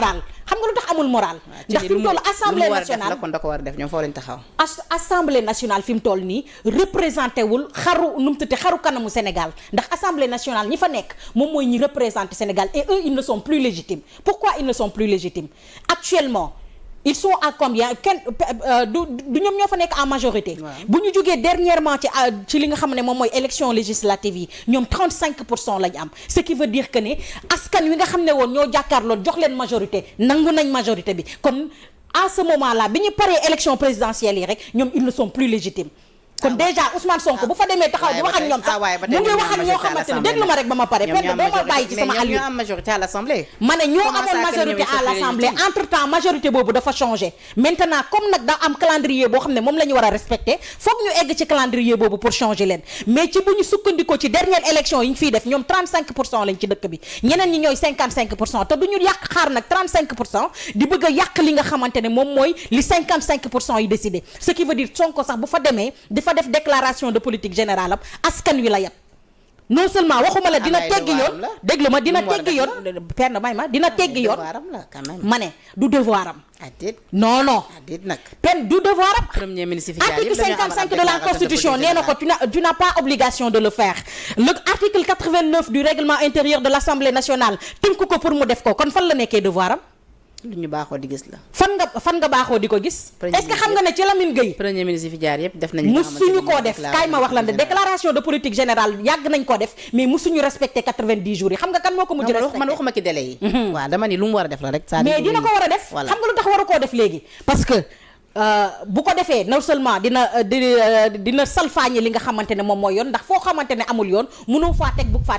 moral xam nga lu tax amul moral. ndax fi mu toll assemblée nationale kon da ko war a def ñoom foo leen taxaw. assemblée nationale fi mu toll nii représenté wul xaru kanamu Sénégal ndax assemblée nationale ñi fa nekk moom mooy ñi représenté Sénégal et eux ils ne sont plus légitimes. Pourquoi ils ne sont plus légitimes actuellement? Ils sont à combien du ñoom ñoo fa nekk en majorité. bu ñu jógee dernièrement ci li nga xam ne moom mooy élection législative yi ñoom 35% lañ am ce qui veut dire que ne askan wi nga xam ne woon ñoo jàkkaarloo jox leen majorité nangu nañ majorité bi kon à ce moment là bi ñu paree élection présidentielle yi rek ñoom ils ne sont plus légitimes. kon déjà Ousmane Sonko bu fa demee taxaw di wax ak ñoom sax mu ngi wax ak ñoo xamante ne déglu ma rek ba ma pare doo ma bàyyi ci sama àll ñoo am majorité à l'Assemblée. ma ne ñoo amoon majorité à l'Assemblée entre temps majorité boobu dafa changé maintenant comme nag daa am calendrier boo xam ne moom la ñu war a respecté foog ñu egg ci calendrier boobu pour changer leen mais ci bu ñu sukkandikoo ci dernière élection yi ñu fiy def ñoom 35% lañ ci dëkk bi ñeneen ñi ñooy 55% te du ñu yàq xaar nag 35% di bëgg a yàq li nga xamante ne moom mooy li 55% yi décidé ce qui veut dire Sonko sax bu fa demee fa def déclaration de politique générale am askan wi la yab non seulement waxuma la dina teggi yoon déglu ma dina teggi yoon perne may ma dina teggi yoon ma ne du devoir am non pen du devoir am premier ministre article 55 de la constitution nee na ko tu n'as pas obligation de le faire le article 89 du règlement intérieur de l'Assemblée nationale tënk ko pour mu def ko kon fan la nekkee devoir am lu ñu baaxoo di gis la. fan nga baaxoo di ko gis. est-ce que xam nga ne ci Lamine Gueye. premier ministre fi jaar yëpp def nañu. musuñu koo def kaay ma wax la ne déclaration de politique générale yàgg nañ ko def mais musuñu respecté 90 jours yi xam nga kan moo ko mujj respecté. man waxuma ci délai yi. waaw dama ni lu mu war a def la rek. mais dina ko war a def. xam nga lu tax war a koo def léegi parce que. bu ko defee non seulement dina salfaañi li nga xamante ne moom mooy yoon ndax foo xamante ne amul yoon mënoo faa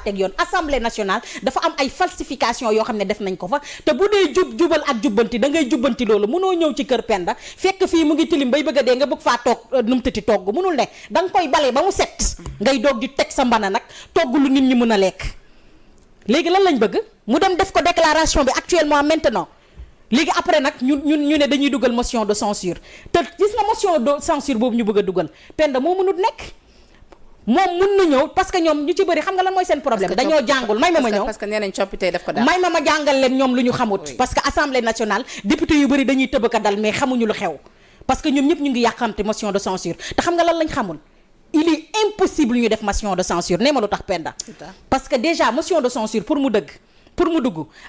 teg yoon assemblée nationale dafa am ay falsification yoo xam ne def nañ ko fa te bu dee jubal ak jubbanti da ngay jubbanti loolu mënoo ñëw ci kër Penda fekk fii mu ngi tilim bay bëgg a dee nga bëgg faa toog numtati togg mënul ne da nga koy bale ba mu set ngay doog di teg sa mbana nag togg lu nit ñi mën a lekk léegi lan lañ bëgg mu dem def ko déclaration bi actuellement maintenant léegi après nag ñu ne dañuy dugal motion de censure te gis nga motion de censure boobu ñu bëgg a dugal Penda moo mënut nekk moom mun na ñëw parce que ñoom ñu ci bëri xam nga lan mooy seen problème dañoo jàngul may ma ñëw parce que nee nañ coppite def ko daal may ma jàngal leen ñoom lu ñu xamut parce que assemblée nationale député yu bëri dañuy tëbaka dal mais xamuñu lu xew parce que ñoom ñëpp ñu ngi yàqamte motion de censure te xam nga lan lañ xamul il est impossible ñu def motion de censure nee ma lu tax Penda parce que déjà motion de censure pour mu dugg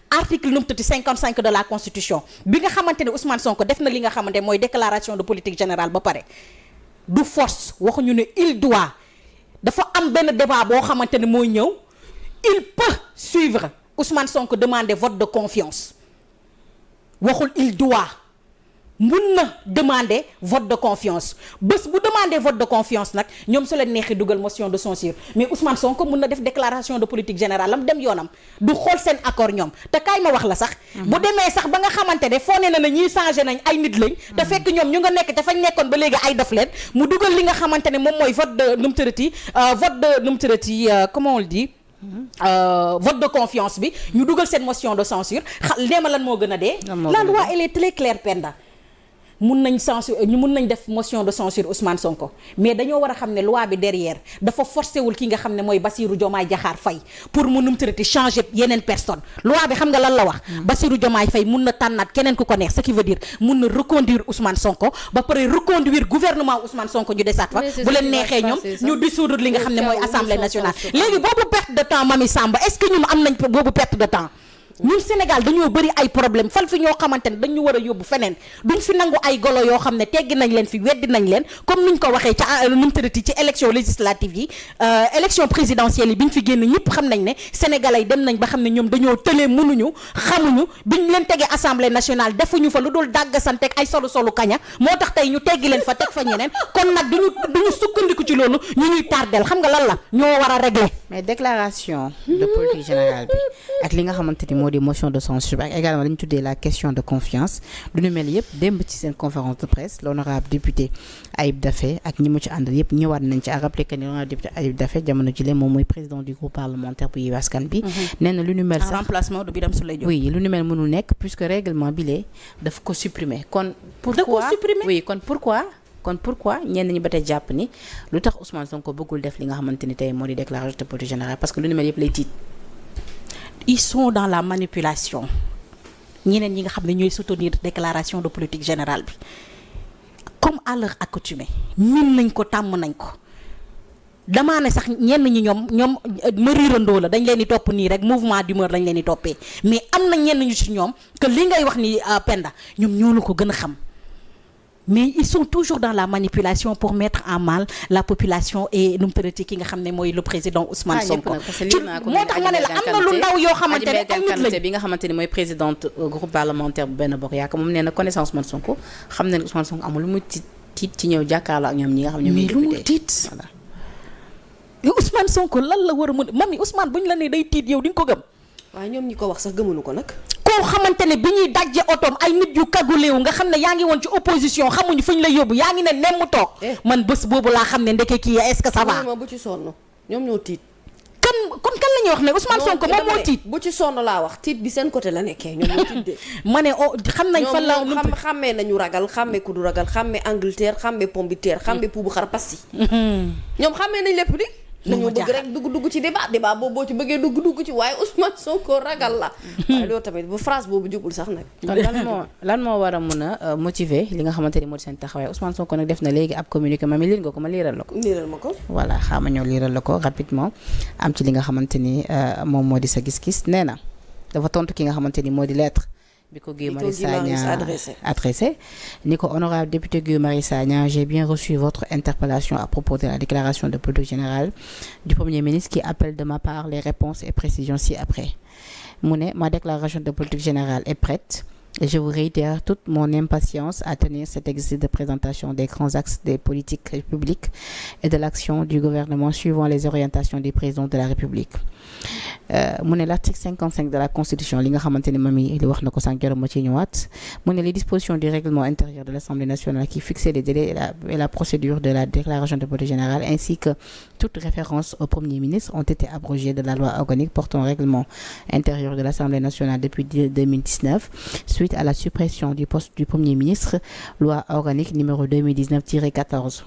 article num tati 55 de la constitution bi nga xamante ne Ousmane Sonko def na li nga xamante mooy déclaration de politique générale ba pare du force waxuñu ne il doit dafa am benn débat boo xamante ne mooy ñëw il peut suivre Ousmane Sonko demander vote de confiance waxul il doit mun na demander vote de confiance bés bu demander vote de confiance nag ñoom su leen neexee dugal motion de censure mais Ousmane Sonko mun na def déclaration de politique générale am dem yoonam du xool seen accord ñoom te kaay ma wax la sax. bu demee sax ba nga xamante ne foo ne na ñiy changé nañ ay nit lañ. te fekk ñoom ñu nga nekk te fañ nekkoon ba léegi ay dof leen mu dugal li nga xamante ne moom mooy vote de nu mu tërati comment on le dit. vote de confiance bi ñu dugal seen motion de censure leema lan moo gën a dee. la loi elle est très claire Penda. mun nañ def motion de censure Ousmane Sonko mais dañoo war a xam ne loi bi derrière dafa forcé wul ki nga xam ne mooy Bassirou Diomaye Diakhar Faye pour mu numtërati changer yeneen personne loi bi xam nga lan la wax Bassirou Diomaye Faye mun na tànnaat keneen ku ko neex ce qui veut dire mun na reconduire Ousmane Sonko ba pare reconduire gouvernement Ousmane Sonko ñu desaat fa bu leen neexee ñoom ñu dissoudre li nga xam ne mooy assemblée nationale léegi boobu perte de temps Mamy Samba est-ce que ñun am nañ boobu perte de temps ñun Sénégal dañoo bëri ay problème fal fi ñoo xamante ne dañu war a yóbbu feneen duñ fi nangu ay golo yoo xam ne teggi nañ leen fi weddi nañ leen comme niñ ko waxee ca num tërati ci élection législative yi élection présidentielle yi bi ñu fi génn ñëpp xam nañ ne sénégalais yi dem nañ ba xam ne ñoom dañoo tëlee mënuñu xamuñu biñ leen tegee assemblée nationale defuñu fa lu dul dàggasanteeg ay solu kaña moo tax tey ñu teggi leen fa teg fa ñeneen kon nag duñu sukkandiku ci loolu ñu ñuy tardel xam nga lan la ñoo war a régler mais déclaration de politique générale bi ak li nga xamante ni moo di motion de censure ak également dañu tuddee la question de confiance lu ñu mel yëpp démb ci seen conférence de presse l'honorable député Ayib Daffé ak ñi mu ci àndal yëpp ñëwaat nañ ci à rappeler que ni l'honorable député Ayib Daffé jamono jile moom mooy président du groupe parlementaire bu Yewwi Askan Wi nee na lu ñu mel sax remplacement de Birame Souleye Diop oui lu ñu mel mënul nekk puisque règlement bi lee daf ko supprimer kon pourquoi ñenn ñi ba tey jàpp ni lu tax Ousmane Sonko bëggul def li nga xamante ni tey moo di déclaration de politique générale parce que lu ñu mel yëpp lay tiit ils sont dans la manipulation ñeneen ñi nga xam ne ñooy soutenir déclaration de politique générale bi comme à leur accoutumée min nañ ko tàmm nañ ko damaa ne sax ñenn ñi ñoom ma riirandoo la dañ leen di topp nii rek mouvement d'humeur lañ leen di toppee mais am na ñenn ñu ci ñoom que li ngay wax ni Penda ñoom ñoo la ko gën a xam mais ils sont toujours dans la manipulation pour mettre en mal la population et nu mu tërati ki nga xam ne mooy le président Ousmane Sonko. moo tax ma ne la am na lu ndaw yoo xamante ne ay nit lañ bi nga xamante ni mooy présidente groupe parlementaire bu Benno Bokk Yaakaar moom nee na connaissance Ousmane Sonko xam na ne Ousmane Sonko amul lu muy tiit ci ñëw jàkkaarloo ak ñoom ñi nga xam ne mais lu muy tiit voilà. Ousmane Sonko lan la war a mën mami Ousmane bu ñu la nee day tiit yow di nga ko gëm. waaye ñoom ñi ko wax sax gëmuñu ko nag. koo xamante ne bi ñuy dajje otoom ay nit yu kaguleewu nga xam ne yaa ngi woon ci opposition xamuñu fu ñu la yóbbu yaa ngi ne nemm toog. man bés boobu laa xam ne ndeke kii est-ce que ça va. bu ci sonn ñoom ñoo tiit. kon kan la ñuy wax ne Ousmane Sonko moom moo tiit. bu ci sonn laa wax tiit bi seen côté la nekkee ñoom ñoo tiit de. ma ne xam nañ fan la ñoom xàmmee nañu ragal xàmmee ku du ragal xàmmee Angleterre xàmmee pomme de terre xàmmee puubu xar pasti. ñoom xàmmee nañ lépp di. dañoo bëgg rek dugg ci débat boobu boo ci bëggee dugg ci waaye Ousmane Sonko ragal la. waaye loolu tamit bu phrase boobu jugul sax nag. lan moo war a mun a motiver li nga xamante ni moo di seen taxawaay Ousmane Sonko nag def na léegi ab communiqué ma mi liir nga ko ma liiral la ko. liiral ma ko. voilà xaama ñëw liiral la ko rapidement am ci li nga xamante ni moom moo di sa gis-gis nee na dafa tontu ki nga xamante ni moo di lettre. bi ko Guy Marius Sagna adressé ni ko honorable député Guy Marius Sagna, j'ai bien reçu votre interpellation à propos de la déclaration de politique générale du Premier ministre qui appelle de ma part les réponses et précisions ci-après. mu ne ma déclaration de politique générale est prête et je vous réitère toute mon impatience à tenir cet exercice de présentation des grands axes des politiques publiques et de l'action du gouvernement suivant les orientations du président de la République. mu ne l'article 55 de la Constitution li nga xamante ni mami li wax na ko sànq jarama ci ñëwaat mu ne les dispositions du règlement intérieur de l'Assemblée nationale qui fixait les délais et la procédure de la déclaration de politique générale ainsi que toute référence au Premier ministre ont été abrogées de la loi organique portant règlement intérieur de l'Assemblée nationale depuis 2019 suite à la suppression du poste du Premier ministre, loi organique numéro 2019-14.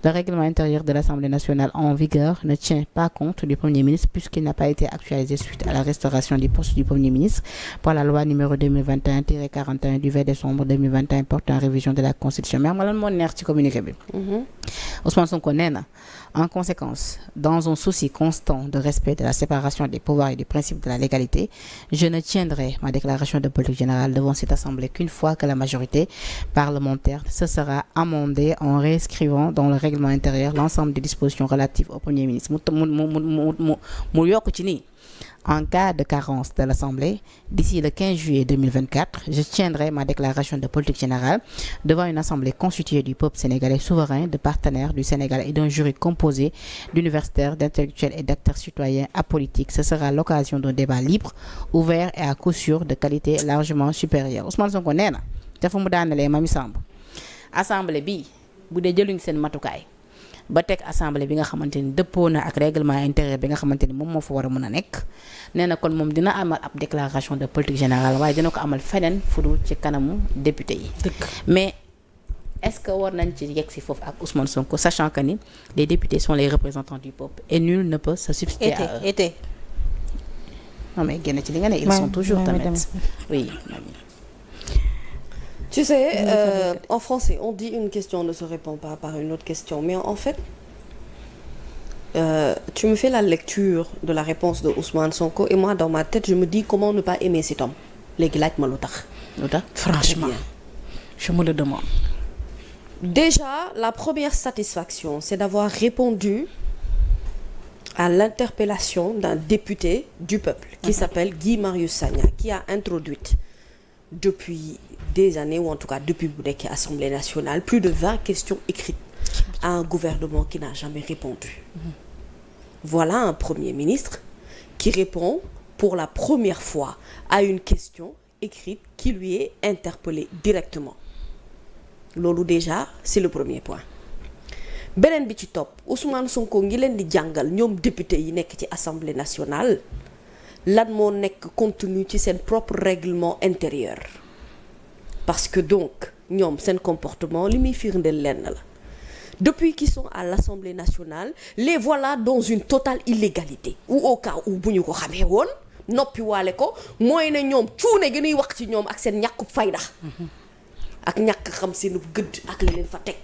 Le règlement intérieur de l'Assemblée nationale en vigueur ne tient pas compte du Premier ministre puisqu'il n'a pas été actualisé suite à la restauration du poste du Premier ministre par la loi numéro 2021-41 du 20 décembre 2021 portant révision de la Constitution. Mais xam nga lan moo neex ci communiqué bi. Ousmane Sonko nee na en conséquence, dans un souci constant de respect de la séparation des pouvoirs et du principe de la légalité, je ne tiendrai ma déclaration de politique générale devant cette Assemblée qu'une fois que la majorité parlementaire se sera amendée en réinscrivant dans le règlement intérieur l'ensemble des dispositions relatives au Premier ministre. mu yokk ci nii. En cas de carence de l'Assemblée, d'ici le 15 juillet 2024, je tiendrai ma déclaration de politique générale devant une assemblée constituée du peuple sénégalais souverain, de partenaires du Sénégal et d'un jury composé d'universitaires, d'intellectuels et d'acteurs citoyens apolitiques. Ce sera l'occasion d'un débat libre, ouvert et à coup sûr de qualité largement supérieure. Ousmane Sonko nee na dafa mu daanelee Mamy Samb assemblée bi bu dee jëluñ seen matukaay ba teg assemblée bi nga xamante ni dëppoo na ak règlement intérieur bi nga xamante ni moom moo fa war a mën a nekk nee na kon moom dina amal ab déclaration de politique générale waaye dina ko amal feneen fudul ci kanamu député yi. mais est-ce que war nañ ci yegg si foofu ak Ousmane Sonko sachant que ni les députés sont les représentants du peuple et nul ne peut se substituer à eux. non mais génn ci li nga ne ils sont toujours tamit oui. Tu sais, en français, on dit une question ne se répond pas par une autre question. Mais en fait, tu me fais la lecture de la réponse de Ousmane Sonko et moi, dans ma tête, je me dis comment ne pas aimer cet homme. Léegi laaj ma lu tax. Franchement, je me le demande. Déjà, la première satisfaction, c'est d'avoir répondu à l'interpellation d'un député du peuple qui s'appelle Guy Marius Sagna, qui a introduite depuis des années, ou en tout cas depuis bu nekkee Assemblée nationale, plus de 20 questions écrites à un gouvernement qui n'a jamais répondu. Voilà un Premier ministre qui répond pour la première fois à une question écrite qui lui est interpellée directement. Loolu déjà, c'est le premier point. Beneen bi ci topp, Ousmane Sonko ngi leen di jàngal ñoom député yi nekk ci Assemblée nationale lan moo nekk contenu ci seen propre règlement intérieur. Parce que donc ñoom seen comportement li muy firndeel lenn la depuis qu'ils sont à l'Assemblée nationale les voilà dans une totale illégalité ou au cas où bu ñu ko xamee woon noppi waale ko mooy ne ñoom cuune gi ñuy wax ci ñoom ak seen ñàkkub fayda ak ñàkk xam seen gëdd ak li leen fa teg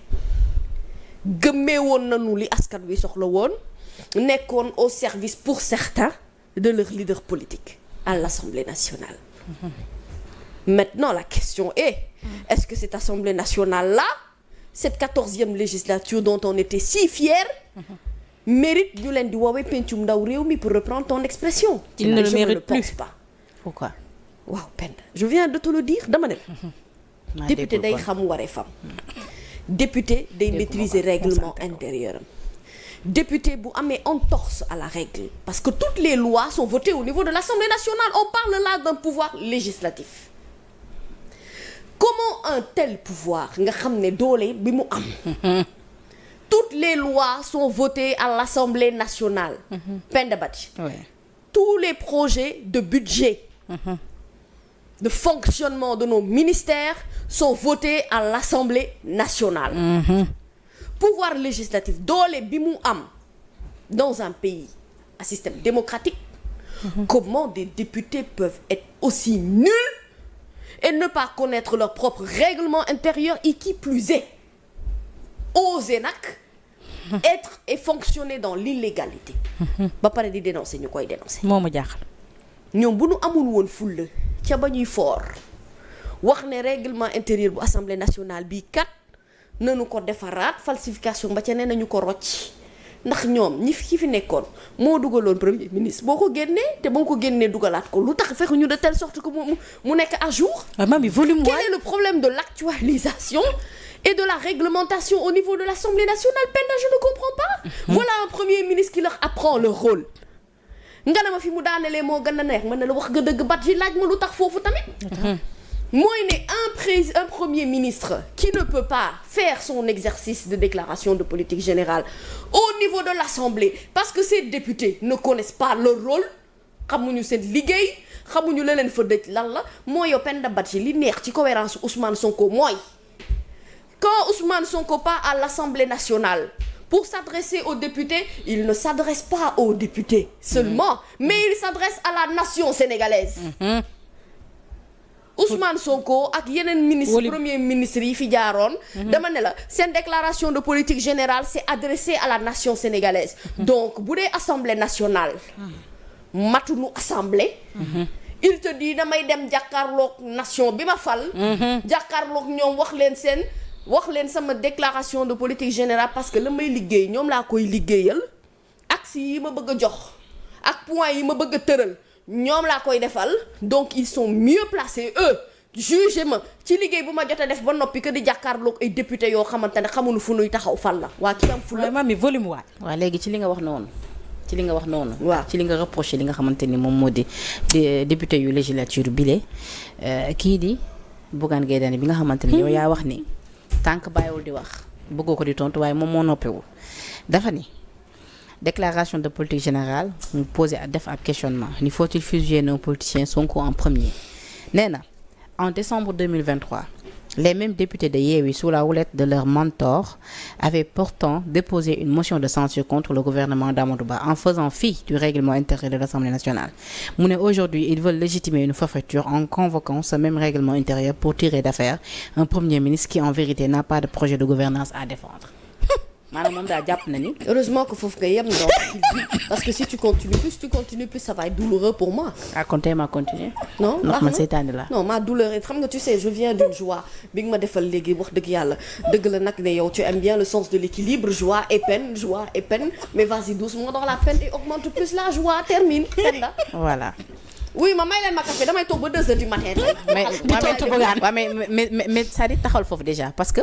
gëmmee woon nañu li askan wi soxla woon nekkoon au service pour certains de leur leader politique à l'Assemblée nationale. Maintenant la question est-ce que cette Assemblée nationale-là, cette 14e législature dont on était si fiers, mérite ñu leen di woowee pencum ndaw réew mi pour reprendre ton expression? Il ne le mérite je ne plus. pense pas. Pourquoi? waaw Penda je viens de te le dire dama ne député day xam waree fam député day maîtriser règlement intérieur am député bu amee entorse à la règle parce que toutes les lois sont votées au niveau de l'Assemblée nationale. On parle là d'un pouvoir législatif. Comment un tel pouvoir nga xam ne doole bi mu am toutes les lois sont votées à l'Assemblée nationale. Penda Badji. Tous les projets de budget de fonctionnement de nos ministères sont votés à l'Assemblée nationale. Pouvoir législatif doole bi mu am dans un pays à système démocratique. Comment des députés peuvent être aussi nuls et ne pas connaître leur propre règlement intérieur et qui plus est oser nag être et fonctionner dans l'illégalité ba pare di dénoncer ñu koy dénoncer. moo ma jaaxal. ñoom bu nu amul woon fulla ca ba ñuy foor wax ne règlement intérieur bu assemblée nationale bii kat nanu ko defaraat falsification ba ca nee nañu ko rocc ndax ñoom ñi fi nekkoon moo dugaloon premier ministre boo ko génnee te boo ko génnee dugalaat ko lu tax fekk ñu de telle sorte que mu nekk à jour. Mami volume quel est le problème de l'actualisation et de la réglementation au niveau de l'Assemblée nationale? Penda, je ne comprends pas. Voilà un premier ministre qui leur apprend le rôle. nga ne ma fi mu daanelee moo gën a neex man ne la wax nga dëgg bat ji laaj ma lu tax foofu tamit. mooy ne un premier ministre qui ne peut pas faire son exercice de déclaration de politique générale au niveau de l'Assemblée parce que ces députés ne connaissent pas leur rôle xamuñu seen liggéey xamuñu la leen fa dëj lan la mooy yow Penda Badji li neex ci cohérence Ousmane Sonko mooy quand Ousmane Sonko part à l'Assemblée nationale pour s'adresser aux députés, il ne s'adresse pas aux députés seulement, mais il s'adresse à la nation sénégalaise. Ousmane Sonko ak yeneen ministre premier ministre yi fi jaaroon dama ne la seen déclaration de politique générale c'est adressé à la nation sénégalaise. Donc bu dee Assemblée nationale matuñu assemblée. Il te dit damay dem jàkkaarloog nation bi ma fal. jàkkaarloog ñoom wax leen sama déclaration de politique générale parce que la may liggéey ñoom laa koy liggéeyal axe yi ma bëgg a jox ak point yi ma bëgg a tëral ñoom laa koy defal donc ils sont mieux placés eux jugé ma ci liggéey bu ma jot a def ba noppi que di jàkkaarloog ay député yoo xamante ne xamuñu fu nuy taxaw fal la waa ki am fu la Mami volume waat. waaw léegi ci li nga wax noonu. waaw ci li nga reproché li nga xamante ni moom moo di député yu législature bile kii di Bougane Gueye Dany bi nga xamante ni yow yaa wax ni tànk bàyyiwul di wax bëggoo ko di tontu waaye moom moo noppewul dafa ni déclaration de politique générale mu posé à def ab questionnement ni faut-il fusiller nos politiciens Sonko en premier nee na en décembre 2023 les mêmes députés de Yewwi sous la houlette de leur mentor avaient pourtant déposé une motion de censure contre le gouvernement d'Amadou Ba en faisant fi du règlement intérieur de l'Assemblée nationale. Mu ne aujourd'hui ils veulent légitimer une forfaiture en convoquant ce même règlement intérieur pour tirer d'affaire un premier ministre qui en vérité n'a pas de projet de gouvernance à défendre. maanaam moom daa jàpp na ni. heureusement que foofu nga yem donc parce que si tu continues plus ça va être douloureux pour moi. ah kon tey ma continuer. non ndax man seytaane la. non ma douleur est xam nga tu sais je viens d'une joie bi nga ma defal léegi wax dëgg yàlla dëgg la nag ne yow tu aimes bien le sens de l'équilibre joie et peine mais vas-y doucement dans la peine et augmente plus la joie termine peine la. voilà. oui ma may leen ma café damay toog ba 2 heures du matin tey. mais c'est-à-dire taxawal foofu déjà parce que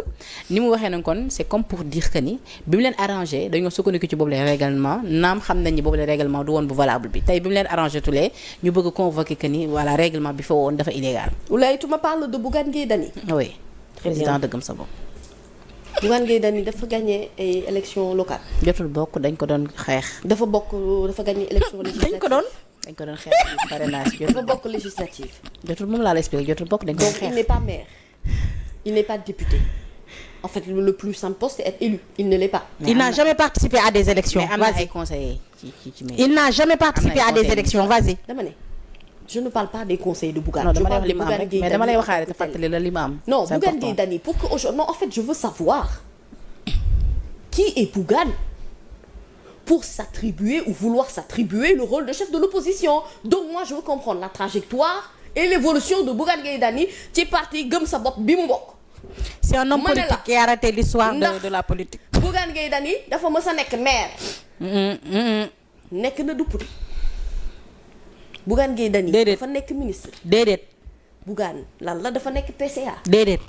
ni mu waxee nag kon c'est comme pour dire que ni bi mu leen arrangé dañoo sukkandiku ci boobu le règlement naam xam nañ ni boobu le règlement du woon bu valable bi tey bi mu leen arrangé tulee ñu bëgg convoquer que ni voilà règlement bi fa woon dafa illégal. Oulaye tu me parles de Bougane Gueye Dany. oui président de Gëm Sa Bopp. Bougane Gueye Dany dafa gagné ay élections locales. jotul bokk dañ ko doon xeex. dafa gagné élection législative. dañ ko doon xeex parrainage dafa bokk législative. jotul moom laa la expliqué jotul bokk dañ ko doon xeex. Donc il n'est pas maire. Il n'est pas député. En fait le plus simple poste c'est être élu. Il ne l'est pas. Il n'a jamais participé à des élections. mais am na ay conseillers ci Il n'a jamais participé à des élections. Vas-y. dama ne je ne parle pas des conseils de Bougane. non je dama parle lay de wax li ma am Bougane rek Gueye mais dama lay Dany. waxaale te fàttali la li ma am. Non, c'est Bougane important. Gueye Dany pour que aujourd'hui non en fait je veux savoir qui est Bougane pour s'attribuer ou vouloir s'attribuer le rôle de chef de l'opposition. Donc moi je veux comprendre la trajectoire et l'évolution de Bougane Gueye Dany ci parti Gëm Sa Bopp bi mu bokk. c'est un homme Ma ne la. politique qui a arrêté l'histoire Ndax de la politique. Bougane Gueye Dany dafa mës a nekk maire. nekk na député. Bougane Gueye Dany Déedéet. dafa nekk ministre. déedéet Bougane lan la dafa nekk PCA. déedéet.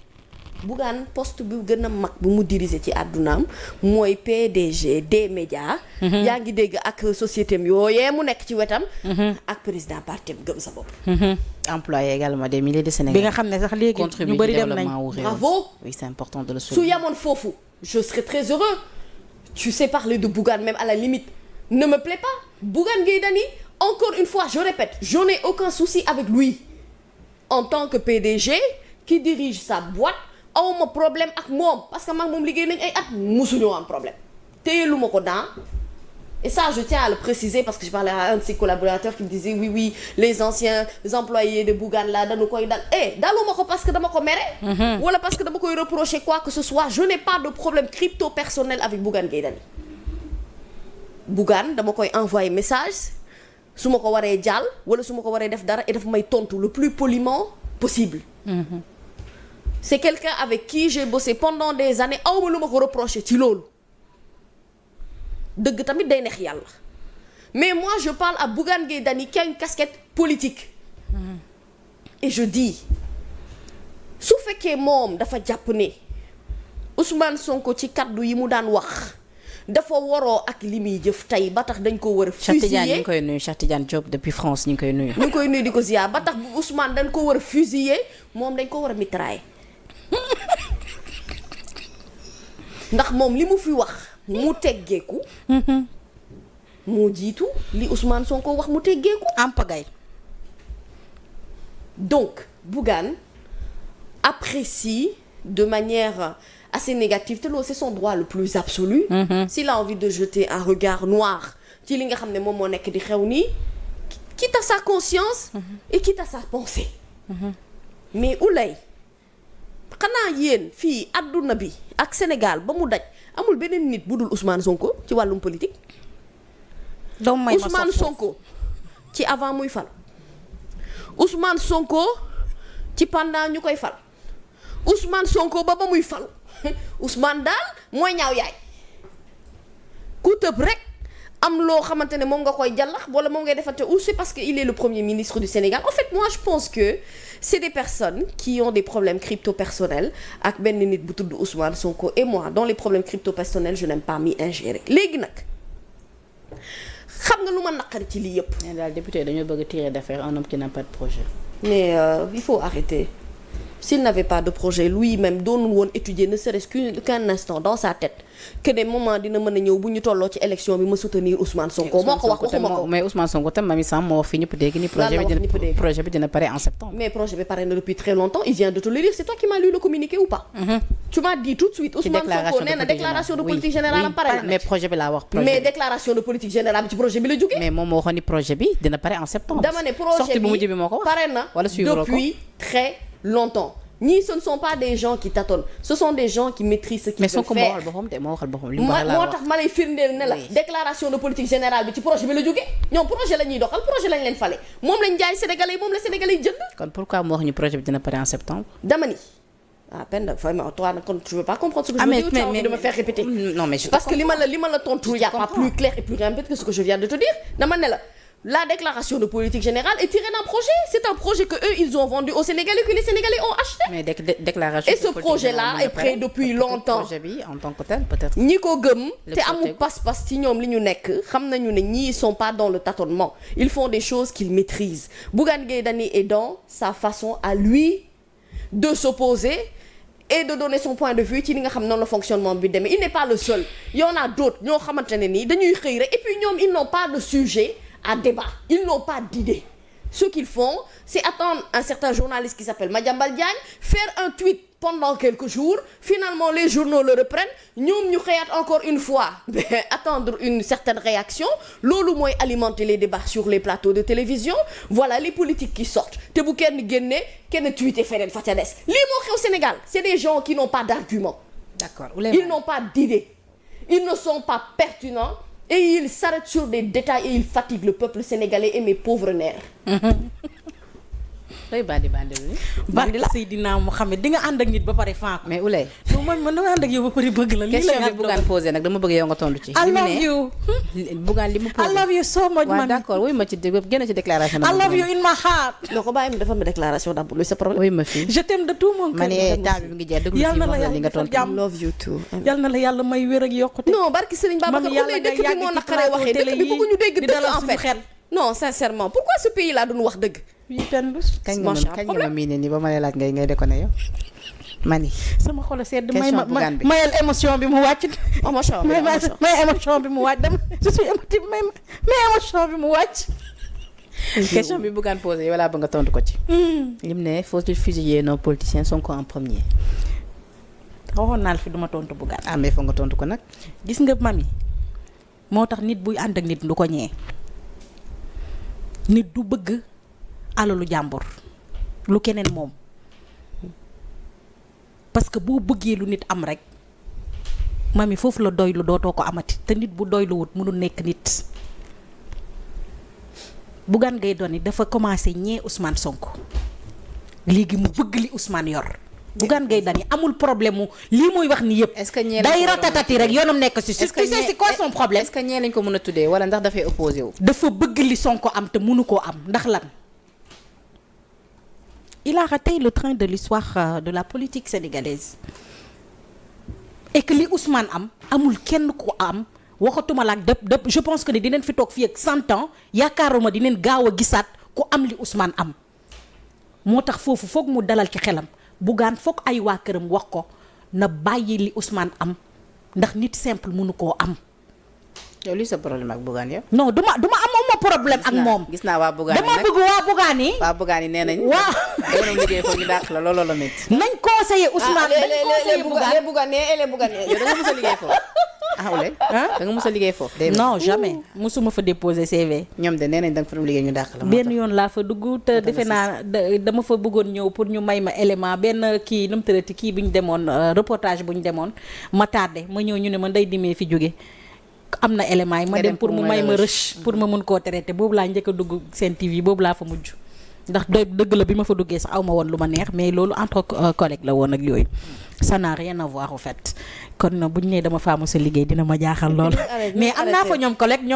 Bougane poste bi gën a mag bu mu diriger ci àddunaam mooy PDG des médias. yaa ngi dégg ak société am yooyee mu nekk ci wetam. ak président parti am Gëm Sa Bopp. employé également des milliers de bi Sénégalais. nga xam ne sax léegi contribuer ñu bëri ci dem nañ. développement wu réew. Bravo. Oui, c'est important de le su souligner. yamoon foofu je serais très heureux. Tu sais parler de Bougane même à la limite ne me plaît pas. Bougane Gueye Dany encore une fois je répète je n'ai aucun souci avec lui en tant que PDG qui dirige sa boîte awma problème ak moom parce que maag moom liggéey nañ ay at musuñoo am problème téye lu ma ko dans et ça je tiens à le préciser parce que je parlais à un de ses collaborateurs qui me disait oui les anciens employés de Bougane là dañu koy dal daluma ko parce que dama ko mere wala parce que dama koy reprocher quoi que ce soit je n'ai pas de problème crypto personnel avec Bougane Gueye Dany Bougane dama koy envoyer message su ma ko waree jàll wala su ma ko waree def dara et dafa may tontu le plus poliment possible. C'est quelqu'un avec qui j'ai bossé pendant des années awma lu ma ko reprocher ci loolu dëgg tamit day neex yàlla mais moi je parle à Bougane Gueye Dany qui a une casquette politique. Et je dis su fekkee moom dafa jàpp ne Ousmane Sonko ci kaddu yi mu daan wax dafa waroo ak li muy jëf tey ba tax dañ ko war a Cheikh Tidiane ñu fusiller ngi koy nuyu Cheikh Tidiane Diop depuis France ñu ngi koy nuyu. ñu ngi koy nuyu di ko ziar ba tax bu Ousmane dañ ko war a fusiller moom dañ ko war a mitrailler ndax moom li mu fi wax mu teggeeku moo jiitu li Ousmane Sonko wax mu teggeeku. Ampagay. Donc Bougane apprécie de manière assez négative te loolu c'est son droit le plus absolu. S'il a envie de jeter un regard noir ci li nga xam ne moom moo nekk di xew nii quitte à sa conscience et quitte à sa pensée. Mais Oulay xanaa yéen fii adduna bi ak Sénégal ba mu daj amul beneen nit bu dul Ousmane Sonko ci wàllum politique. donc may ma Ousmane Sonko ci avant muy fal Ousmane Sonko ci pendant ñu koy fal Ousmane Sonko ba muy fal Ousmane daal mooy ñaaw yaay ku tëb rek am loo xamante ne moom nga koy jàllax wala moom ngay defante ou c'est parce que il est le premier ministre du Sénégal. En fait moi je pense que c'est des personnes qui ont des problèmes crypto-personnels ak benn nit bu tudd Ousmane Sonko et moi dans les problèmes crypto-personnels je n'aime pas m'y ingérer léegi nag xam nga lu ma naqari ci lii yëpp. mais daal député dañoo bëgg a tirer d'affaire un homme qui n'a pas de projet. Mais il faut arrêter. S'il n'avait pas de projet lui-même doonul woon étudier ne serait-ce qu'un instant dans sa tête que des moments dina mën a ñëw bu ñu tolloo ci élection bi ma soutenir Ousmane Sonko. moo ko wax waxuma ko mais Ousmane Sonko tam Mamy Sam moo wax fi ñëpp dégg ni projet bi dina pare en septembre. mais projet bi pare na depuis très longtemps il vient de te le dire c'est toi qui m'as lu le communiqué ou pas. Tu m'as dit tout de suite Ousmane Sonko nee na déclaration de politique générale am pare na. mais projet bi laa wax. mais déclaration de politique générale bi ci projet bi la jógee. mais moom moo waxoon ni projet bi dina pare en septembre. dama ne projet bi pare na depuis très longtemps. ñii ce ne sont pas des gens qui tâtonnent ce sont des gens qui maîtrisent ce qu'ils veulent faire. mais Sonko moo waxal boppam li mu wax moo tax ma lay firndeel ne la déclaration de politique générale bi ci projet bi la jógee ñoom projet la ñuy doxal projet lañ leen fale moom lañ jaay sénégalais yi moom la sénégalais yi jënd. kon pourquoi mu wax ñu projet bi dina pare en septembre. dama ni peine vraiment toi nag kon tu veux pas comprendre ce que je veux dire ou tu as envie de me faire répéter. non mais je parce que li ma la tontu y a pas plus clair et plus limpide que ce que je viens de te dire dama ne la déclaration de politique générale est tirée d'un projet. C'est un projet que eux ils ont vendu aux Sénégalais que les Sénégalais ont acheté. Mais déclaration. Et ce projet-là est prêt depuis longtemps. Projet bi en tant que tel peut-être. ñi ko gëm te amul pas-pas ci ñoom li ñu nekk xam nañu ne ñii sont pas dans le tâtonnement. Ils font des choses qu'ils maîtrisent. Bougane Gueye Dany est dans sa façon à lui de s'opposer et de donner son point de vue ci li nga xam noonu la fonctionnement bi demee. Il n'est pas le seul. Il y en a d'autres ñoo xamante ne nii dañuy xëy rek et puis ñoom ils n'ont pas de sujet à débat. Ils n'ont pas d'idée. Ce qu'ils font, c'est attendre un certain journaliste qui s'appelle Madiambal Diagne, faire un tweet pendant quelques jours finalement les journaux le reprennent ñoom ñu xëyaat encore une fois mais attendre une certaine réaction loolu mooy alimenter les débats sur les plateaux de télévision voilà les politiques qui sortent te bu kenn génnee kenn tweeté feneen fa ca des lii moo xew Sénégal c'est des gens qui n'ont pas d'argument. D'accord. Ils n'ont pas d'idées. Ils ne sont pas pertinents et ils s'arrêtent sur des détails et ils fatiguent le peuple sénégalais et mes pauvres nerfs. looy bandi bi. bandi la Seydina Mohamed di nga ànd ak nit ba pare fan ko. mais Oulay. man dama ànd ak yow ba pare bëgg la. lii la question bi Bougane posé nag dama bëgg yow nga tontu ci. I love you. Bougane li mu posé. I love you so much man. waaw d'accord wuy ma ci génn ci déclaration. I love you in my heart. doo ko bàyyi mu defal ma déclaration d'abord luy sa problème. wuy ma fii. je t'aime de tout mon cœur. ma ne temps bi mi ngi jeex dëgg yal na la li nga yàlla tontu. jàmm. love you too. yal na la yàlla may wér ak yokkute. non barki Serigne Babacar Oulay dëkk bi moo naqaree waxee dëkk bi bëgguñu dégg dëgg en fait. non sincèrement pourquoi ce pays là duñu wax dëgg. kañ nga ma miine nii ba ma lay laaj ngay déconné yow mani sama xol sedd may question Bougane bi mayal émotion bi mu wàcc. émotion bi may émotion bi mu wàcc dama je suis émotive may émotion bi mu wàcc. question bi Bougane posé yow laa bëgg nga tontu ko ci. lim ne faut-il fusiller nos politiciens Sonko en premier. waxoon naa la fi duma tontu Bougane. ah mais foog nga tontu ko nag. gis nga mami moo tax nit buy ànd ak nit du ko ñee nit du bëgg alalu jàmbur lu keneen moom parce que boo bëggee lu nit am rek mami foofu la doylu dootoo ko amati te nit bu doyluwut mënul nekk nit. Bougane Gueye Dany dafa commencé ñee Ousmane Sonko léegi mu bëgg li Ousmane yor. Bougane Gueye Dany amul problème mu lii muy wax ni yëpp. est-ce que ñee day ratatati rek yoonam nekk si. est-ce que c'est quoi son problème. est-ce que ñee lañ ko mën a tuddee wala ndax dafay opposé wu. dafa bëgg li Sonko am te mënu koo am ndax lan. il a raté le train de l'histoire de la politique sénégalaise et que li Ousmane am amul kenn ko am waxatuma la ak dëpp je pense que ne dinañ fi toog fii ak 100 ans yaakaaruma dinañ gaaw a gisaat ku am li Ousmane am moo tax foofu foog mu dalal ci xelam Bougane foog ay waa këram wax ko na bàyyi li Ousmane am ndax nit simple mënu koo am. yow lii sa problème ak Bougane yow. non duma amuma problème ak moom. gis naa waa Bougane dama bëgg waa Bougane yi. waa Bougane yi nee nañ. waaw dama liggéey foofu ñu dàq la looloo la métti. nañ conseiller Ousmane nañ conseiller Bougane yow da nga mës a liggéey foofu. ah Oulay da nga mës a liggéey foofu. non jamais musuma fa déposer CV. ñoom de nee nañ da nga fa doon liggéey ñu dàq la. benn yoon laa fa dugg te defe naa dama fa bëggoon ñëw pour ñu may ma élément benn kii nu mu tërati kii bu ñu demoon reportage bu ñu demoon ma tardé ma ñëw ñu ne ma Ndeye Dimé fi jóge am na élément yi ma dem pour mu may ma rush pour ma mun koo traité boobu laa njëkk a dugg Sen TV boobu laa fa mujj ndax dëgg la bi ma fa duggee sax aw ma woon lu ma neex mais loolu entre collègues la woon ak yooyu ça n'a rien à voir au fait kon bu ñu nee dama faa mos a liggéey dina ma jaaxal lool mais am naa fa ñoom collègue